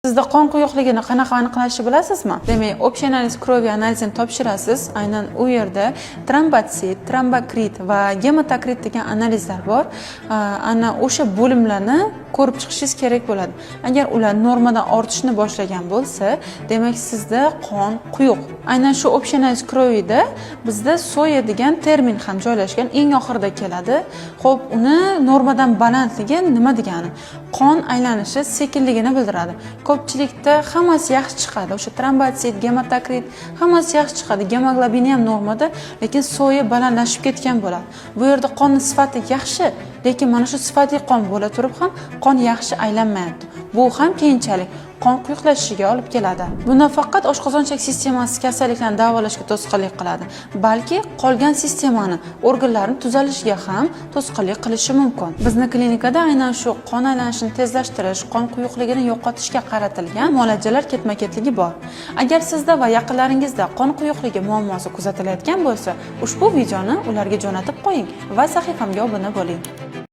Sizda qon quyuqligini qanaqa aniqlashni bilasizmi? Demak, общий analiz крови analizini topshirasiz. Aynan u yerda trombotsit, trombokrit va gematokrit degan analizlar bor. Ana o'sha bo'limlarni ko'rib chiqishingiz kerak bo'ladi. Agar ular normadan ortishni boshlagan bo'lsa, demak sizda qon quyuq. Aynan shu общий analiz кровida bizda soya degan termin ham joylashgan, eng oxirida keladi. Xo'p, uni normadan balandligi nima degani? Qon aylanishi sekinligini bildiradi. Ko'pchilikda hammasi yaxshi chiqadi. O'sha trombotsit, gematokrit hammasi yaxshi chiqadi. Gemoglobini ham normada, lekin soya balandlashib ketgan bo'ladi. Bu yerda qonning sifati yaxshi, lekin mana shu sifatli qon bo'la turib ham qon yaxshi aylanmayapti. Bu ham keyinchalik qon quyuqlashishiga olib keladi. Bundan faqat oshqozon-ichak sistemasi kasalliklarini davolashga to'sqinlik qiladi, balki qolgan sistemani, organlarning tuzalishiga ham to'sqinlik qilishi mumkin. Bizning klinikada aynan shu qon aylanishini tezlashtirish, qon quyuqligini yo'qotishga qaratilgan muolajalar ketma-ketligi bor. Agar sizda va yaqinlaringizda qon quyuqligi muammosi kuzatilayotgan bo'lsa, ushbu videoni ularga jo'natib qo'ying va sahifamga obuna bo'ling.